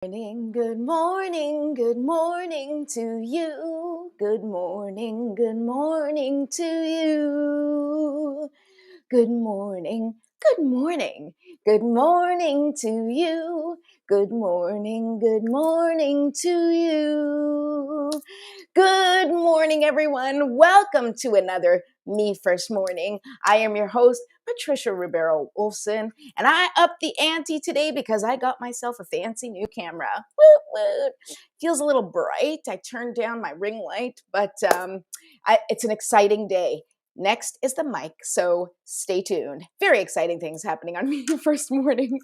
Good morning to you. Good morning to you. Good morning to you. Good morning to you. Good morning, everyone. Welcome to another Me First Morning. I am your host, Patricia Ribeiro Wolfson, and I upped the ante today because I got myself a fancy new camera. Woot woot. Feels a little bright. I turned down my ring light, but it's an exciting day. Next is the mic, so stay tuned. Very exciting things happening on Me First Morning.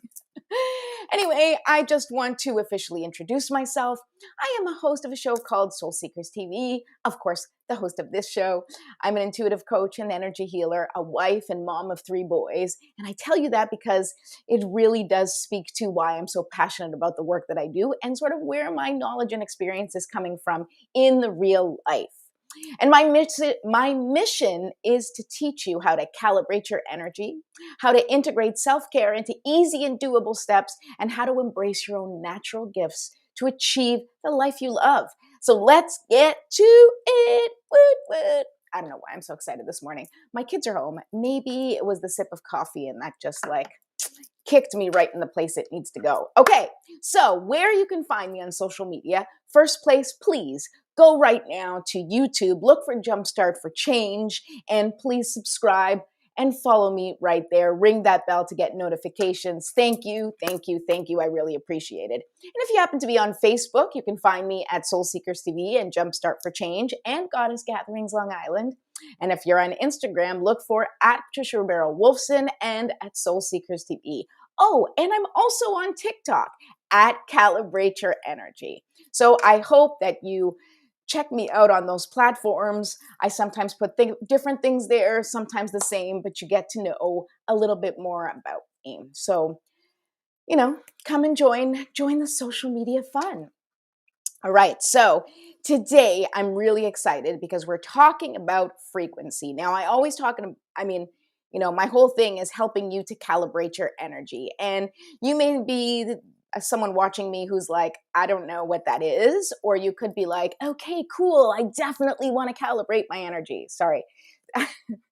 Anyway, I just want to officially introduce myself. I am a host of a show called Soul Seekers TV. Of course, the host of this show. I'm an intuitive coach and energy healer, a wife and mom of 3 boys. And I tell you that because it really does speak to why I'm so passionate about the work that I do and sort of where my knowledge and experience is coming from in the real life. And my mission is to teach you how to calibrate your energy, how to integrate self-care into easy and doable steps, and how to embrace your own natural gifts to achieve the life you love. So let's get to it. Woot, woot. I don't know why I'm so excited this morning. My kids are home. Maybe it was the sip of coffee and that just kicked me right in the place it needs to go. Okay, so where you can find me on social media, first place, please go right now to YouTube, look for Jumpstart for Change, and please subscribe and follow me right there. Ring that bell to get notifications. Thank you. I really appreciate it. And if you happen to be on Facebook, you can find me at Soul Seekers TV and Jumpstart for Change and Goddess Gatherings Long Island. And if you're on Instagram, look for at Patricia Ribeiro Wolfson and at Soul Seekers TV. Oh, and I'm also on TikTok at Calibrate Your Energy. So I hope that you check me out on those platforms. I sometimes put different things there, sometimes the same, but you get to know a little bit more about me. So, come and join the social media fun. All right, so today I'm really excited because we're talking about frequency. Now, I always my whole thing is helping you to calibrate your energy. And you may be someone watching me who's like, I don't know what that is. Or you could be like, okay, cool. I definitely want to calibrate my energy. Sorry.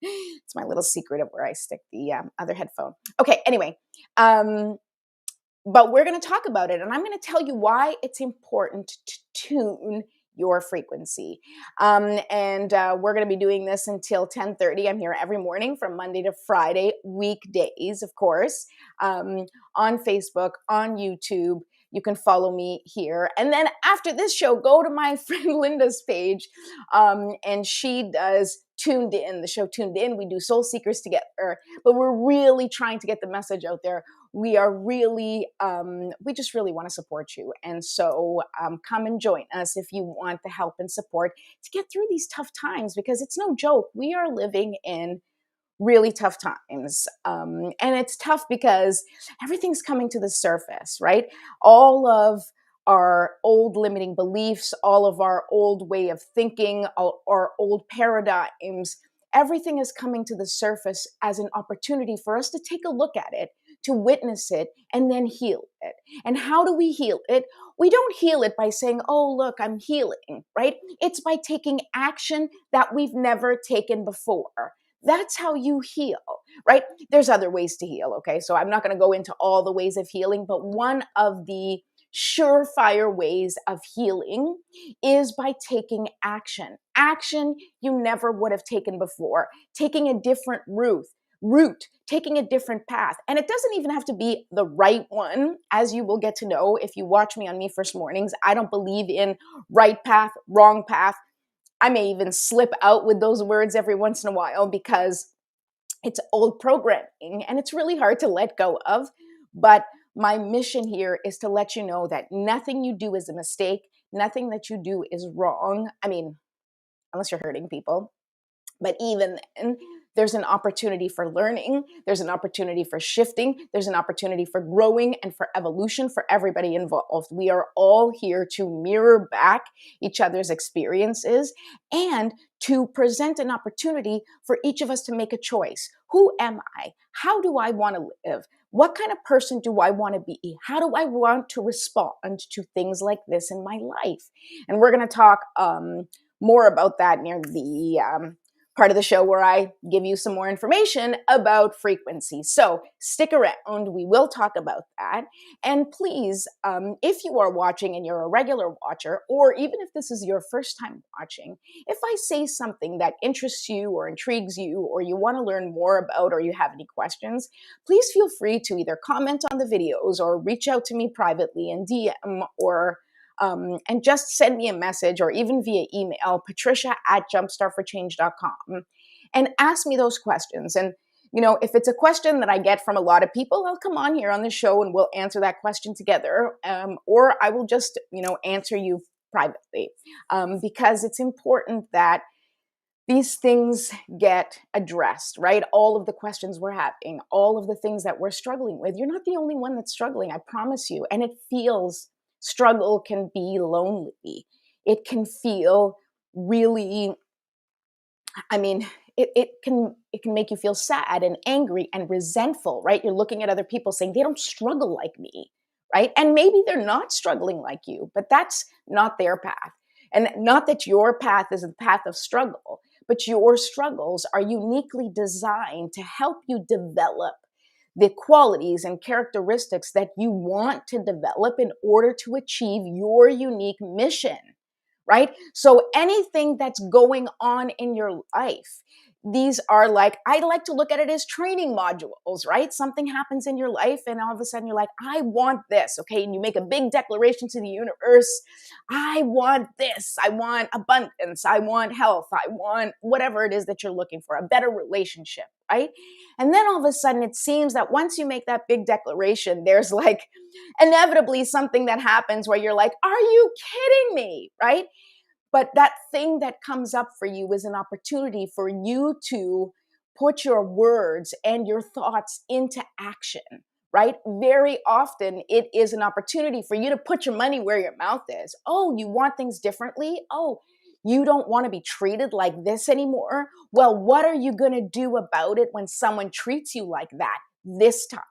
It's my little secret of where I stick the other headphone. Okay, anyway. But we're going to talk about it, and I'm going to tell you why it's important to tune your frequency. And we're going to be doing this until 10:30. I'm here every morning from Monday to Friday, weekdays, of course, on Facebook, on YouTube. You can follow me here. And then after this show, go to my friend Linda's page, and she does Tuned In, the show Tuned In. We do Soul Seekers together, but we're really trying to get the message out there. We are really, we just really want to support you. And so come and join us if you want the help and support to get through these tough times, because it's no joke. We are living in really tough times. And it's tough because everything's coming to the surface, right? All of our old limiting beliefs, all of our old way of thinking, our old paradigms, everything is coming to the surface as an opportunity for us to take a look at it, to witness it, and then heal it. And how do we heal it? We don't heal it by saying, oh, look, I'm healing, right? It's by taking action that we've never taken before. That's how you heal, right? There's other ways to heal, okay? So I'm not going to go into all the ways of healing, but one of the surefire ways of healing is by taking action. Action you never would have taken before, taking a different route, taking a different path. And it doesn't even have to be the right one, as you will get to know if you watch me on Me First Mornings. I don't believe in right path, wrong path. I may even slip out with those words every once in a while because it's old programming and it's really hard to let go of. But my mission here is to let you know that nothing you do is a mistake. Nothing that you do is wrong. I mean, unless you're hurting people. But even then, there's an opportunity for learning. There's an opportunity for shifting. There's an opportunity for growing and for evolution for everybody involved. We are all here to mirror back each other's experiences and to present an opportunity for each of us to make a choice. Who am I? How do I want to live? What kind of person do I want to be? How do I want to respond to things like this in my life? And we're going to talk more about that near the part of the show where I give you some more information about frequency. So stick around. We will talk about that. And please, if you are watching and you're a regular watcher, or even if this is your first time watching, if I say something that interests you or intrigues you, or you want to learn more about, or you have any questions, please feel free to either comment on the videos or reach out to me privately in DM, or and just send me a message, or even via email, patricia@jumpstartforchange.com, and ask me those questions. And, if it's a question that I get from a lot of people, I'll come on here on the show and we'll answer that question together. Or I will just, answer you privately, because it's important that these things get addressed, right? All of the questions we're having, all of the things that we're struggling with. You're not the only one that's struggling, I promise you. And struggle can be lonely. It can feel really, it can make you feel sad and angry and resentful, right? You're looking at other people saying they don't struggle like me, right? And maybe they're not struggling like you, but that's not their path. And not that your path is the path of struggle, but your struggles are uniquely designed to help you develop the qualities and characteristics that you want to develop in order to achieve your unique mission, right? So anything that's going on in your life, these are I like to look at it as training modules, right? Something happens in your life and all of a sudden you're like, I want this, okay? And you make a big declaration to the universe. I want this. I want abundance. I want health. I want whatever it is that you're looking for, a better relationship, right? And then all of a sudden it seems that once you make that big declaration, there's inevitably something that happens where you're like, are you kidding me, right? But that thing that comes up for you is an opportunity for you to put your words and your thoughts into action, right? Very often it is an opportunity for you to put your money where your mouth is. Oh, you want things differently? Oh, you don't want to be treated like this anymore? Well, what are you going to do about it when someone treats you like that this time?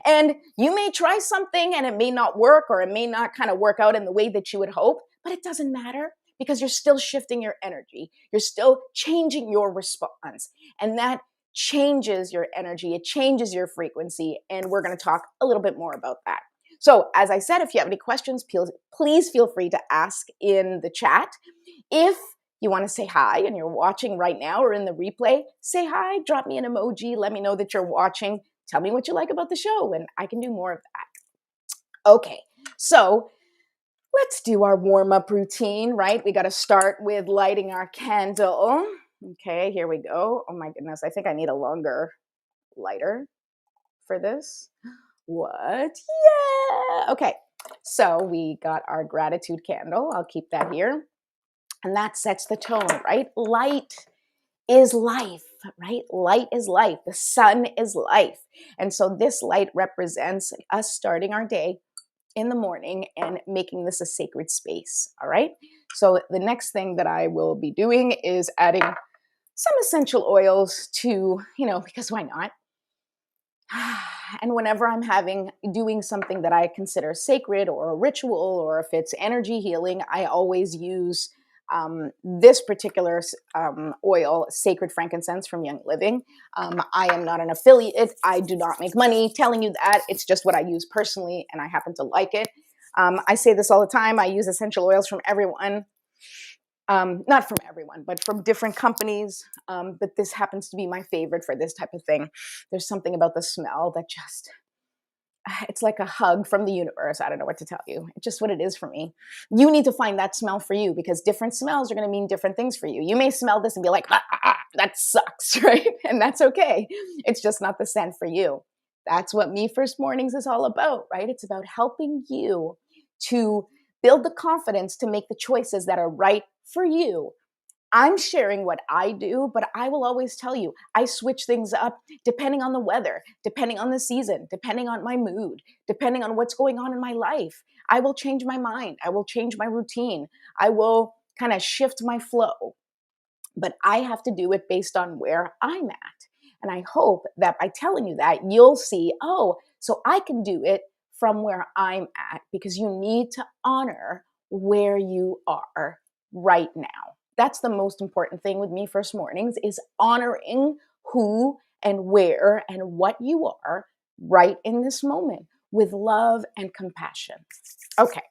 And you may try something and it may not work, or it may not kind of work out in the way that you would hope, but it doesn't matter, because you're still shifting your energy. You're still changing your response. And that changes your energy. It changes your frequency. And we're going to talk a little bit more about that. So as I said, if you have any questions, please feel free to ask in the chat. If you want to say hi and you're watching right now or in the replay, say hi, drop me an emoji, let me know that you're watching. Tell me what you like about the show and I can do more of that. Okay, so let's do our warm-up routine, right? We got to start with lighting our candle. Okay, here we go. Oh my goodness, I think I need a longer lighter for this. What? Yeah. Okay, so we got our gratitude candle. I'll keep that here. And that sets the tone, right? Light is life, right? Light is life. The sun is life. And so this light represents us starting our day in the morning and making this a sacred space, all right? So the next thing that I will be doing is adding some essential oils to, because why not? And whenever I'm doing something that I consider sacred or a ritual, or if it's energy healing, I always use this particular oil, Sacred Frankincense from Young Living. I am not an affiliate. I do not make money telling you that. It's just what I use personally, and I happen to like it. I say this all the time. I use essential oils from everyone. Not from everyone, but from different companies. But this happens to be my favorite for this type of thing. There's something about the smell that just, it's like a hug from the universe. I don't know what to tell you. It's just what it is for me. You need to find that smell for you, because different smells are going to mean different things for you. You may smell this and be like, that sucks, right? And that's okay. It's just not the scent for you. That's what Me First Mornings is all about, right? It's about helping you to build the confidence to make the choices that are right for you. I'm sharing what I do, but I will always tell you, I switch things up depending on the weather, depending on the season, depending on my mood, depending on what's going on in my life. I will change my mind. I will change my routine. I will kind of shift my flow, but I have to do it based on where I'm at. And I hope that by telling you that, you'll see, oh, so I can do it from where I'm at, because you need to honor where you are right now. That's the most important thing with Me First Mornings, is honoring who and where and what you are right in this moment with love and compassion. Okay.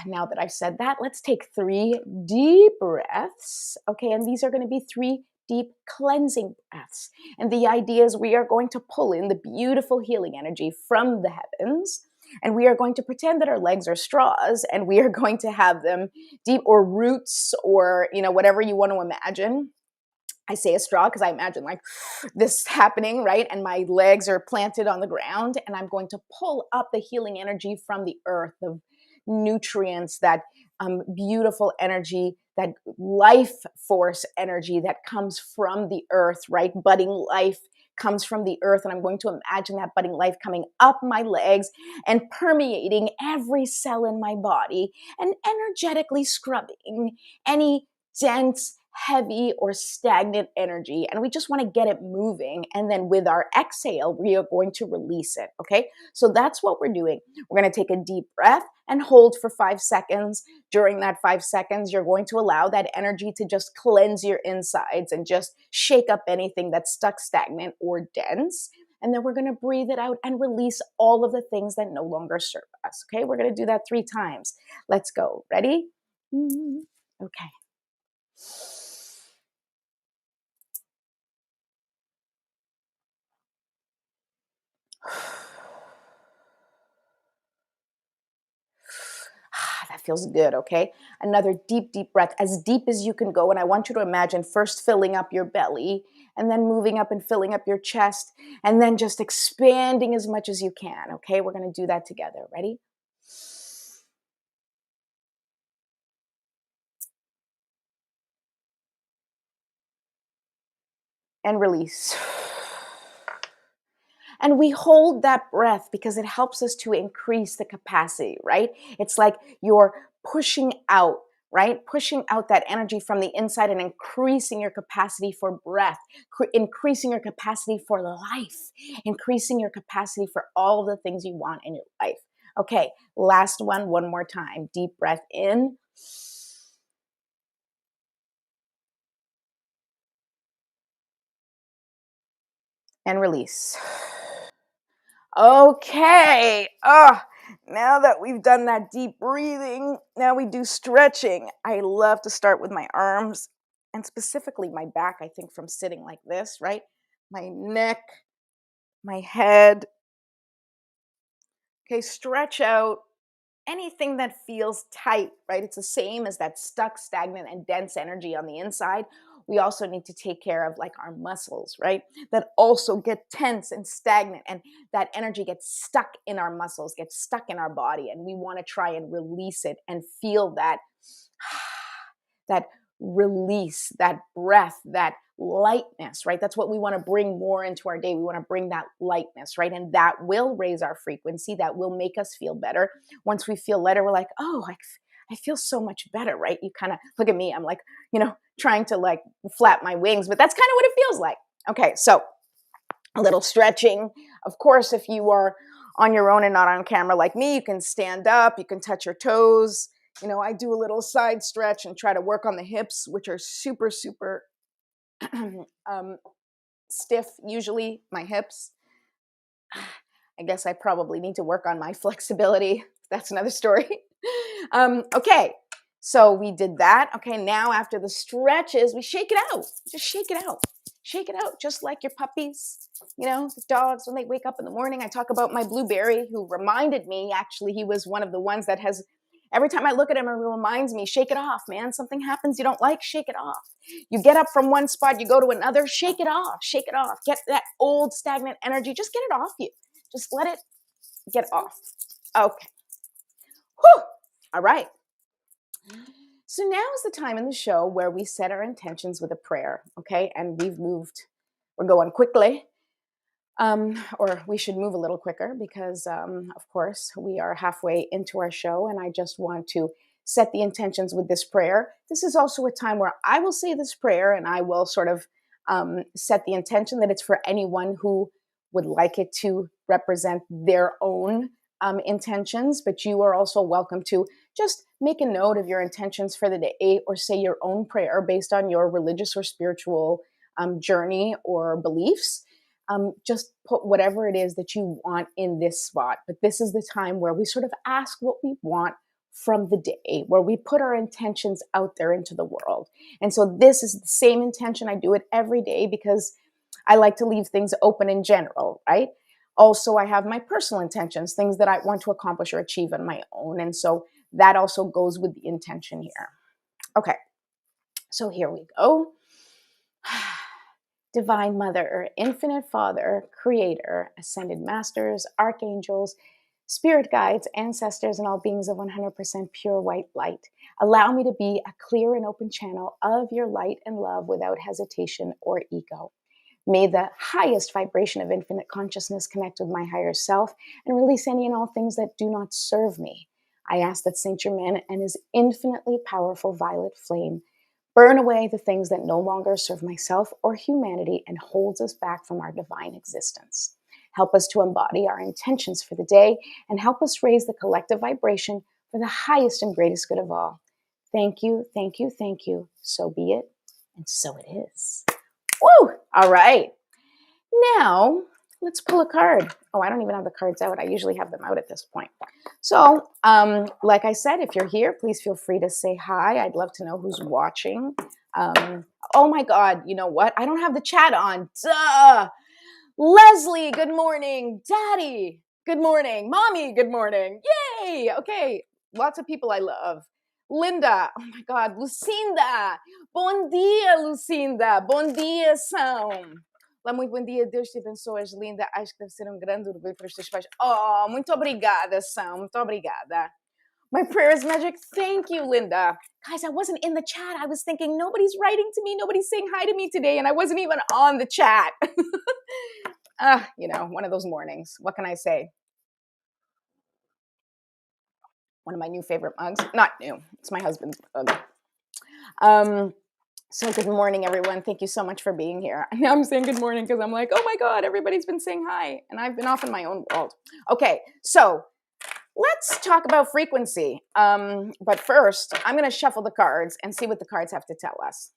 Now that I've said that, let's take 3 deep breaths. Okay, and these are going to be 3 deep cleansing breaths. And the idea is we are going to pull in the beautiful healing energy from the heavens. And we are going to pretend that our legs are straws, and we are going to have them deep, or roots, or, whatever you want to imagine. I say a straw because I imagine like this happening, right? And my legs are planted on the ground, and I'm going to pull up the healing energy from the earth, the nutrients, that beautiful energy, that life force energy that comes from the earth, right? Budding life comes from the earth, and I'm going to imagine that budding life coming up my legs and permeating every cell in my body and energetically scrubbing any dense, heavy, or stagnant energy. And we just want to get it moving. And then with our exhale, we are going to release it. Okay. So that's what we're doing. We're going to take a deep breath and hold for 5 seconds. During that 5 seconds, you're going to allow that energy to just cleanse your insides and just shake up anything that's stuck, stagnant, or dense. And then we're going to breathe it out and release all of the things that no longer serve us. Okay. We're going to do that 3 times. Let's go. Ready? Okay. That feels good, okay? Another deep, deep breath, as deep as you can go. And I want you to imagine first filling up your belly, and then moving up and filling up your chest, and then just expanding as much as you can, okay? We're going to do that together. Ready? And release. And we hold that breath because it helps us to increase the capacity, right? It's like you're pushing out, right? Pushing out that energy from the inside and increasing your capacity for breath, increasing your capacity for life, increasing your capacity for all of the things you want in your life. Okay, last one more time. Deep breath in. And release. Okay. Now that we've done that deep breathing, now we do stretching. I love to start with my arms, and specifically my back, I think, from sitting like this, right? My neck, my head. Okay, stretch out anything that feels tight, right? It's the same as that stuck, stagnant, and dense energy on the inside. We also need to take care of like our muscles, right? That also get tense and stagnant, and that energy gets stuck in our muscles, gets stuck in our body, and we want to try and release it and feel that that release, that breath, that lightness, right? That's what we want to bring more into our day. We want to bring that lightness, right? And that will raise our frequency. That will make us feel better. Once we feel lighter, we're like, oh, I feel so much better, right? You kind of look at me. I'm like, trying to like flap my wings, but that's kind of what it feels like. Okay, so a little stretching. Of course, if you are on your own and not on camera like me, you can stand up, you can touch your toes. I do a little side stretch and try to work on the hips, which are super, super stiff, usually my hips. I guess I probably need to work on my flexibility. That's another story. Okay, so we did that. Okay, now after the stretches, we shake it out. Just shake it out. Shake it out, just like your puppies, the dogs, when they wake up in the morning. I talk about my blueberry, who reminded me, actually, he was one of the ones that has, every time I look at him, it reminds me, shake it off, man. Something happens you don't like, shake it off. You get up from one spot, you go to another, shake it off, shake it off. Get that old stagnant energy, just get it off you. Just let it get off. Okay. Whew. All right. So now is the time in the show where we set our intentions with a prayer, okay? And we're going quickly. Or we should move a little quicker because, of course, we are halfway into our show, and I just want to set the intentions with this prayer. This is also a time where I will say this prayer, and I will sort of set the intention that it's for anyone who would like it to represent their own intentions, but you are also welcome to just make a note of your intentions for the day or say your own prayer based on your religious or spiritual journey or beliefs. Just put whatever it is that you want in this spot. But this is the time where we sort of ask what we want from the day, where we put our intentions out there into the world. And so this is the same intention. I do it every day because I like to leave things open in general, right? Also, I have my personal intentions, things that I want to accomplish or achieve on my own. And so that also goes with the intention here. Okay, so here we go. Divine Mother, Infinite Father, Creator, Ascended Masters, Archangels, Spirit Guides, Ancestors, and all beings of 100% pure white light. Allow me to be a clear and open channel of your light and love without hesitation or ego. May the highest vibration of infinite consciousness connect with my higher self and release any and all things that do not serve me. I ask that Saint Germain and his infinitely powerful violet flame burn away the things that no longer serve myself or humanity and holds us back from our divine existence. Help us to embody our intentions for the day and help us raise the collective vibration for the highest and greatest good of all. Thank you, thank you, thank you. So be it, and so it is. Woo! All right. Now, let's pull a card. Oh, I don't even have the cards out. I usually have them out at this point. So, like I said, if you're here, please feel free to say hi. I'd love to know who's watching. Oh my God, you know what? I don't have the chat on. Duh! Leslie, good morning. Daddy, good morning. Mommy, good morning. Yay! Okay, lots of people I love. Linda, oh my God, Lucinda. Bom dia, Lucinda. Bom dia, São. Lá, muito bom dia, Deus te abençoe, linda. Acho que deve ser grande orgulho para os teus pais. Oh, muito obrigada, São. Muito obrigada. My prayer is magic. Thank you, Linda. Guys, I wasn't in the chat. I was thinking, nobody's writing to me. Nobody's saying hi to me today. And I wasn't even on the chat. One of those mornings. What can I say? One of my new favorite mugs. Not new. It's my husband's mug. So good morning, everyone. Thank you so much for being here. Now I'm saying good morning because I'm like, oh my God, everybody's been saying hi. And I've been off in my own world. Okay, so let's talk about frequency. But first, I'm going to shuffle the cards and see what the cards have to tell us.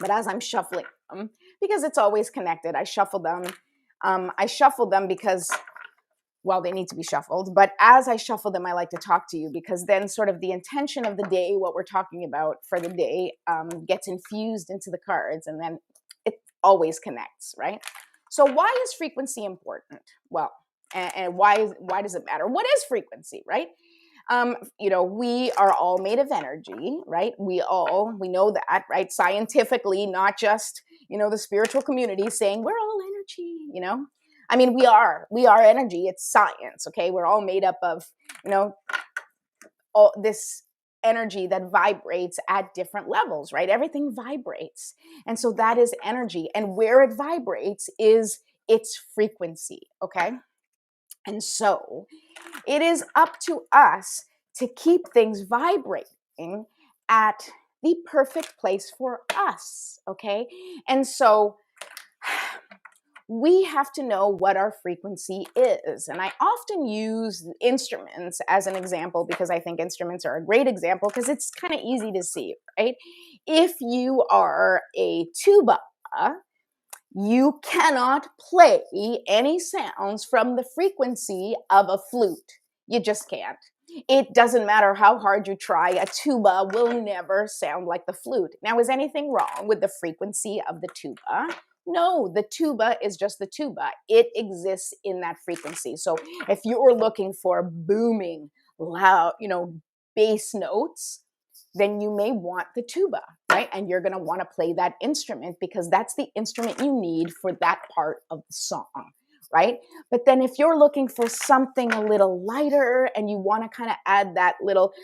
But as I'm shuffling them, because it's always connected, I shuffle them. I shuffle them because, well, they need to be shuffled. But as I shuffle them, I like to talk to you because then sort of the intention of the day, what we're talking about for the day, gets infused into the cards, and then it always connects, right? So why is frequency important? Well, and why does it matter? What is frequency, right? We are all made of energy, right? We know that, right? Scientifically, not just, the spiritual community saying we're all energy, I mean, we are energy. It's science. Okay. We're all made up of, all this energy that vibrates at different levels, right? Everything vibrates. And so that is energy. And where it vibrates is its frequency. Okay. And so it is up to us to keep things vibrating at the perfect place for us, okay? And so we have to know what our frequency is. And I often use instruments as an example because I think instruments are a great example because it's kind of easy to see, right? If you are a tuba, you cannot play any sounds from the frequency of a flute. You just can't. It doesn't matter how hard you try, a tuba will never sound like the flute. Now, is anything wrong with the frequency of the tuba? No, the tuba is just the tuba. It exists in that frequency. So if you're looking for booming, loud, bass notes, then you may want the tuba, right? And you're going to want to play that instrument because that's the instrument you need for that part of the song, right? But then if you're looking for something a little lighter and you want to kind of add that little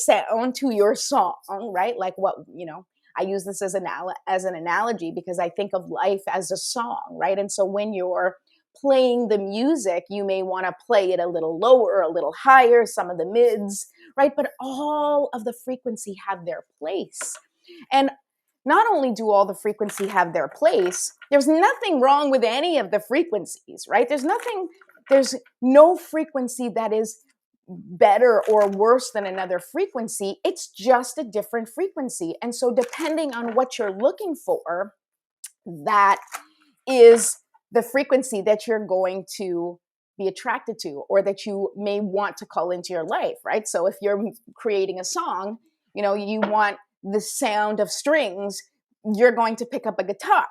sound to your song, right? Like what, I use this as an analogy because I think of life as a song, right? And so when you're playing the music, you may want to play it a little lower, a little higher, some of the mids, right? But all of the frequency have their place. And not only do all the frequency have their place, there's nothing wrong with any of the frequencies, right? There's no frequency that is better or worse than another frequency. It's just a different frequency. And so depending on what you're looking for, that is the frequency that you're going to be attracted to, or that you may want to call into your life, right? So if you're creating a song, you want the sound of strings, you're going to pick up a guitar.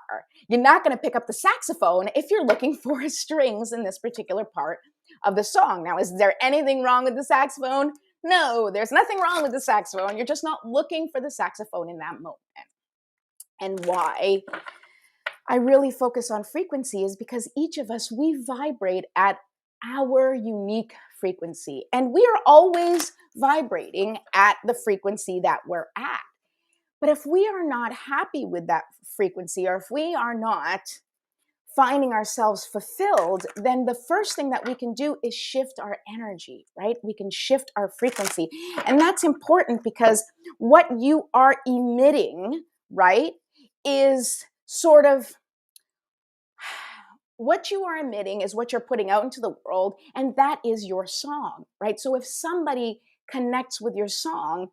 You're not going to pick up the saxophone if you're looking for strings in this particular part of the song. Now, is there anything wrong with the saxophone? No, there's nothing wrong with the saxophone. You're just not looking for the saxophone in that moment. And why I really focus on frequency is because each of us, we vibrate at our unique frequency. And we are always vibrating at the frequency that we're at. But if we are not happy with that frequency, or if we are not finding ourselves fulfilled, then the first thing that we can do is shift our energy, right? We can shift our frequency. And that's important because what you are emitting, right, is sort of what you are emitting is what you're putting out into the world, and that is your song, right? So if somebody connects with your song,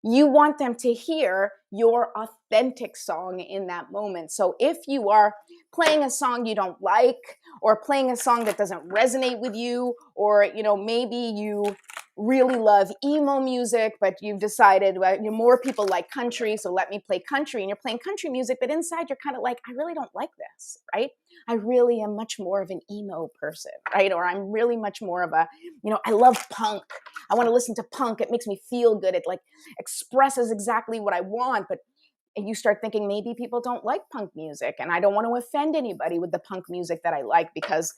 you want them to hear your authentic song in that moment. So if you are playing a song you don't like, or playing a song that doesn't resonate with you, or maybe you really love emo music, but you've decided, well, more people like country, so let me play country, and you're playing country music, but inside you're kind of like, I really don't like this, right? I really am much more of an emo person, right? Or I'm really much more of a, I love punk. I want to listen to punk. It makes me feel good. It like expresses exactly what I want. But you start thinking maybe people don't like punk music, and I don't want to offend anybody with the punk music that I like because,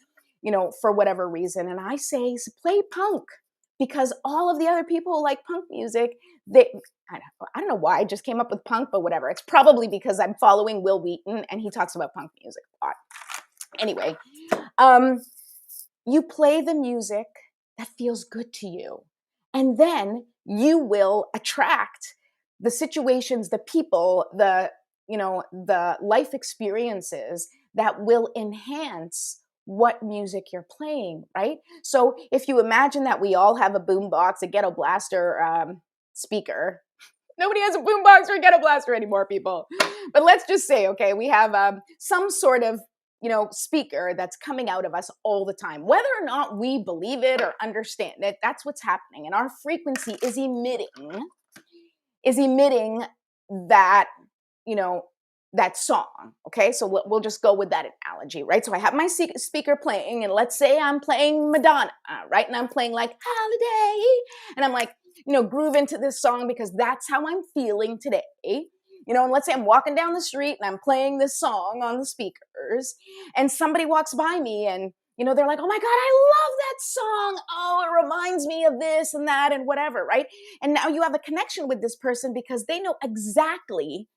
for whatever reason. And I say, play punk, because all of the other people who like punk music, I don't know why I just came up with punk, but whatever. It's probably because I'm following Will Wheaton and he talks about punk music a lot. Anyway, you play the music that feels good to you, and then you will attract the situations, the people, the life experiences that will enhance what music you're playing, right? So if you imagine that we all have a boombox, a ghetto blaster speaker. Nobody has a boombox or a ghetto blaster anymore, people. But let's just say, okay, we have some sort of speaker that's coming out of us all the time. Whether or not we believe it or understand it, that's what's happening. And our frequency is emitting that, that song. Okay, so we'll just go with that analogy, right? So I have my speaker playing, and let's say I'm playing Madonna, right? And I'm playing like Holiday, and I'm like, groove into this song because that's how I'm feeling today. And let's say I'm walking down the street and I'm playing this song on the speakers, and somebody walks by me and, they're like, oh my God, I love that song. Oh, it reminds me of this and that and whatever, right? And now you have a connection with this person because they know exactly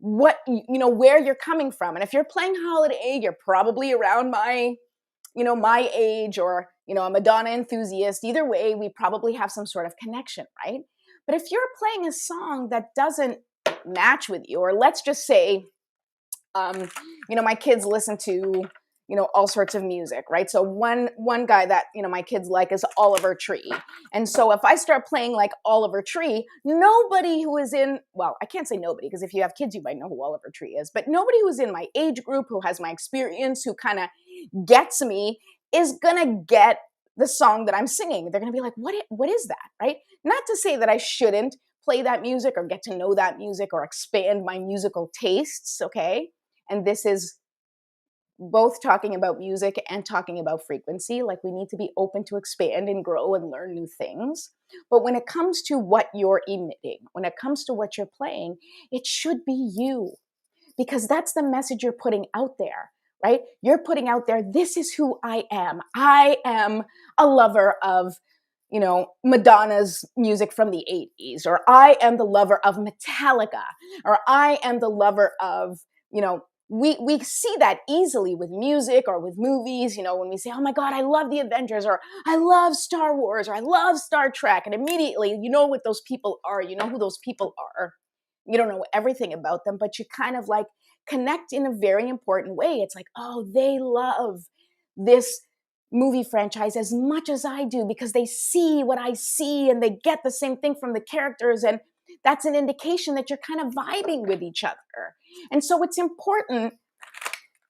what, where you're coming from. And if you're playing Holiday, you're probably around my age, or, a Madonna enthusiast. Either way, we probably have some sort of connection, right? But if you're playing a song that doesn't match with you, or let's just say, my kids listen to, all sorts of music, right? So one guy that, my kids like is Oliver Tree. And so if I start playing like Oliver Tree, nobody who is well, I can't say nobody, because if you have kids, you might know who Oliver Tree is, but nobody who's in my age group, who has my experience, who kind of gets me, is going to get the song that I'm singing. They're going to be like, what is that, right? Not to say that I shouldn't play that music or get to know that music or expand my musical tastes, okay? And this is both talking about music and talking about frequency. Like, we need to be open to expand and grow and learn new things. But when it comes to what you're emitting, when it comes to what you're playing, it should be you, because that's the message you're putting out there, right? You're putting out there, this is who I am. I am a lover of, Madonna's music from the 80s, or I am the lover of Metallica, or I am the lover of, we see that easily with music or with movies, when we say, oh my God, I love the Avengers, or I love Star Wars, or I love Star Trek. And immediately, you know what those people are, you know who those people are. You don't know everything about them, but you kind of like connect in a very important way. It's like, oh, they love this movie franchise as much as I do because they see what I see and they get the same thing from the characters. And that's an indication that you're kind of vibing with each other. And so it's important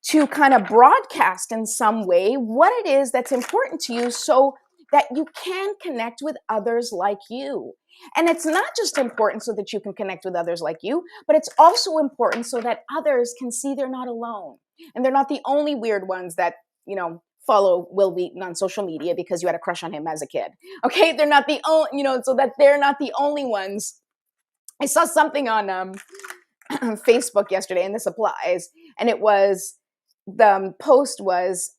to kind of broadcast in some way what it is that's important to you so that you can connect with others like you. And it's not just important so that you can connect with others like you, but it's also important so that others can see they're not alone. And they're not the only weird ones that, follow Will Wheaton on social media because you had a crush on him as a kid. Okay, they're not the only, so that they're not the only ones. I saw something on Facebook yesterday, and this applies, and it was, the post was,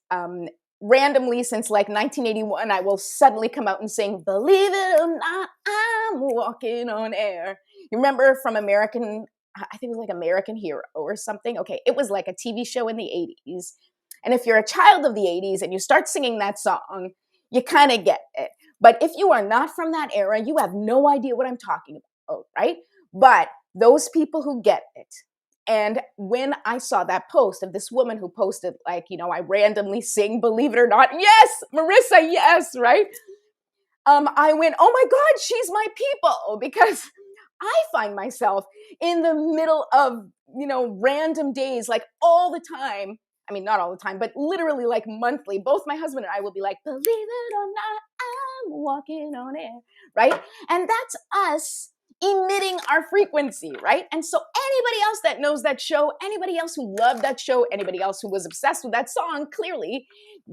randomly since like 1981, I will suddenly come out and sing, believe it or not, I'm walking on air. You remember from American, I think it was like American Hero or something. Okay, it was like a TV show in the 80s. And if you're a child of the 80s and you start singing that song, you kind of get it. But if you are not from that era, you have no idea what I'm talking about, right? But those people who get it, and when I saw that post of this woman who posted, like, I randomly sing, believe it or not, yes, Marissa, yes, right? I went, oh my God, she's my people, because I find myself in the middle of, random days, like all the time. I mean, not all the time, but literally like monthly, both my husband and I will be like, believe it or not, I'm walking on air, right? And that's us emitting our frequency, right? And so anybody else that knows that show, anybody else who loved that show, anybody else who was obsessed with that song clearly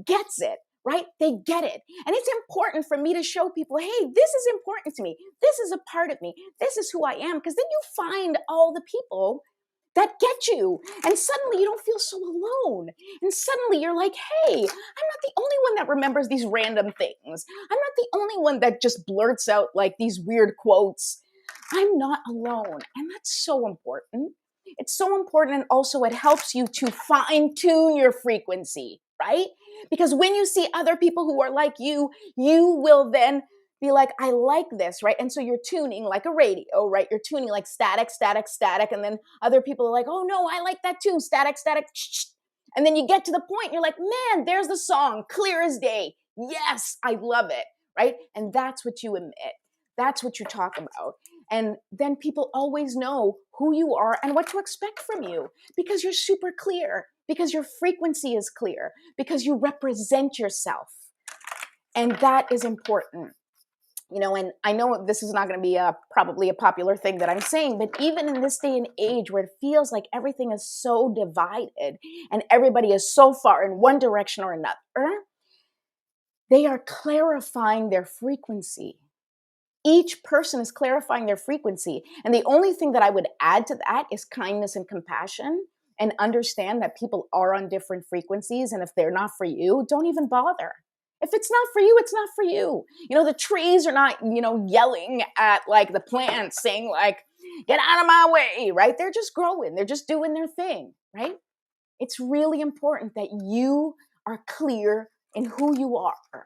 gets it, right? They get it. And it's important for me to show people, hey, this is important to me. This is a part of me. This is who I am. Because then you find all the people that get you. And suddenly you don't feel so alone. And suddenly you're like, hey, I'm not the only one that remembers these random things. I'm not the only one that just blurts out like these weird quotes. I'm not alone. And that's so important. It's so important. And also it helps you to fine tune your frequency, right? Because when you see other people who are like you will then be like, I like this, right? And so you're tuning like a radio, right? You're tuning like static, static, static. And then other people are like, oh no, I like that too. Static, static. And then you get to the point, you're like, man, there's the song, clear as day. Yes, I love it, right? And that's what you emit. That's what you talk about. And then people always know who you are and what to expect from you because you're super clear, because your frequency is clear, because you represent yourself. And that is important. And I know this is not going to be probably a popular thing that I'm saying, but even in this day and age where it feels like everything is so divided and everybody is so far in one direction or another, they are clarifying their frequency. Each person is clarifying their frequency. And the only thing that I would add to that is kindness and compassion, and understand that people are on different frequencies. And if they're not for you, don't even bother. If it's not for you, it's not for you. The trees are not, yelling at like the plants saying like, get out of my way, right? They're just growing. They're just doing their thing, right? It's really important that you are clear in who you are.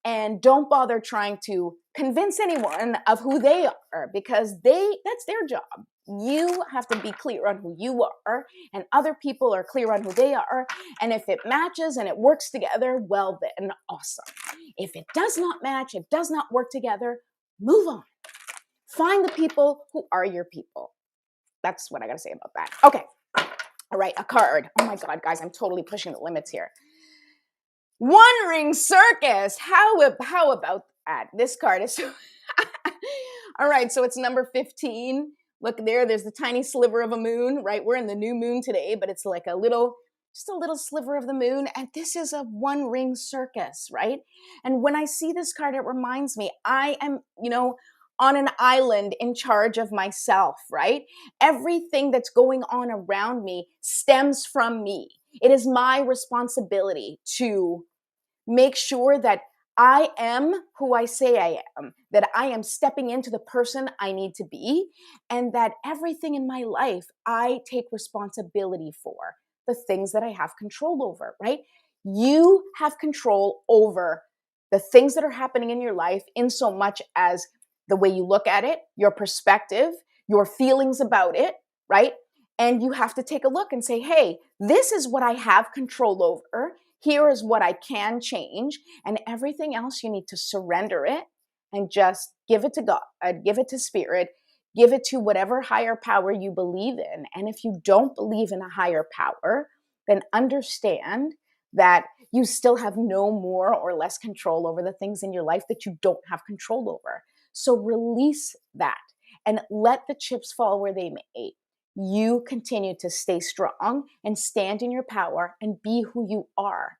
And don't bother trying to convince anyone of who they are, because that's their job. You have to be clear on who you are, and other people are clear on who they are. And if it matches and it works together, well then, awesome. If it does not match, it does not work together, move on. Find the people who are your people. That's what I got to say about that. Okay. All right, a card. Oh my God, guys, I'm totally pushing the limits here. One Ring Circus. How about that? This card is so all right, so it's number 15. Look there, there's the tiny sliver of a moon, right? We're in the new moon today, but it's like just a little sliver of the moon. And this is a one ring circus, right? And when I see this card, it reminds me, I am, on an island in charge of myself, right? Everything that's going on around me stems from me. It is my responsibility to make sure that I am who I say I am, that I am stepping into the person I need to be, and that everything in my life I take responsibility for, the things that I have control over, right? You have control over the things that are happening in your life in so much as the way you look at it, your perspective, your feelings about it, right? And you have to take a look and say, hey, this is what I have control over. Here is what I can change. And everything else, you need to surrender it and just give it to God, give it to Spirit, give it to whatever higher power you believe in. And if you don't believe in a higher power, then understand that you still have no more or less control over the things in your life that you don't have control over. So release that and let the chips fall where they may. You continue to stay strong and stand in your power and be who you are.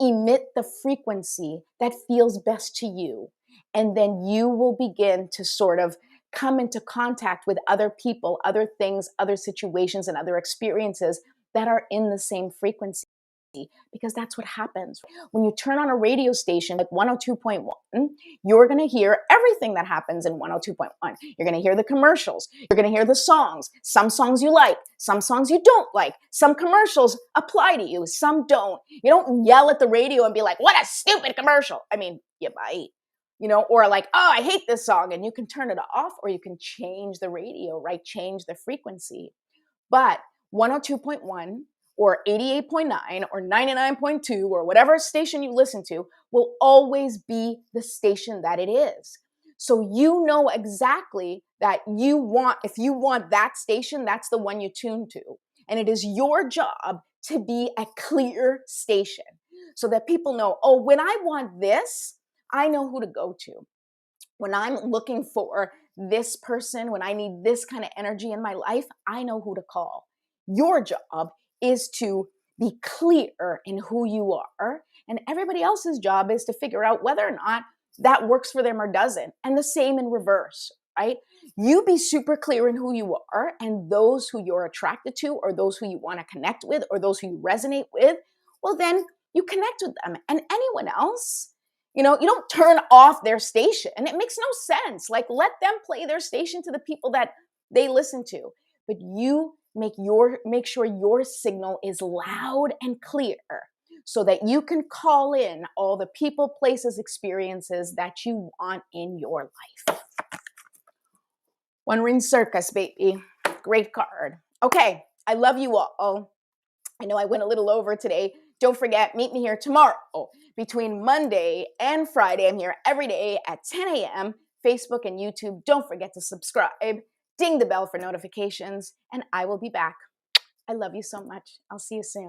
Emit the frequency that feels best to you. And then you will begin to sort of come into contact with other people, other things, other situations, and other experiences that are in the same frequency. Because that's what happens. When you turn on a radio station like 102.1, you're going to hear everything that happens in 102.1. You're going to hear the commercials. You're going to hear the songs. Some songs you like, some songs you don't like. Some commercials apply to you, some don't. You don't yell at the radio and be like, what a stupid commercial. I mean, you might, or like, oh, I hate this song. And you can turn it off, or you can change the radio, right? Change the frequency. But 102.1 or 88.9 or 99.2 or whatever station you listen to will always be the station that it is. So you know exactly that if you want that station, that's the one you tune to. And it is your job to be a clear station so that people know, oh, when I want this, I know who to go to. When I'm looking for this person, when I need this kind of energy in my life, I know who to call. Your job is to be clear in who you are, and everybody else's job is to figure out whether or not that works for them or doesn't. And the same in reverse, right? You be super clear in who you are, and those who you're attracted to, or those who you want to connect with, or those who you resonate with, well, then you connect with them. And anyone else, you don't turn off their station. And it makes no sense. Like, let them play their station to the people that they listen to. But you make sure your signal is loud and clear so that you can call in all the people, places, experiences that you want in your life. One Ring Circus, baby. Great card. Okay, I love you all. I know I went a little over today. Don't forget, meet me here tomorrow between Monday and Friday. I'm here every day at 10 a.m. Facebook and YouTube. Don't forget to subscribe. Ding the bell for notifications, and I will be back. I love you so much. I'll see you soon.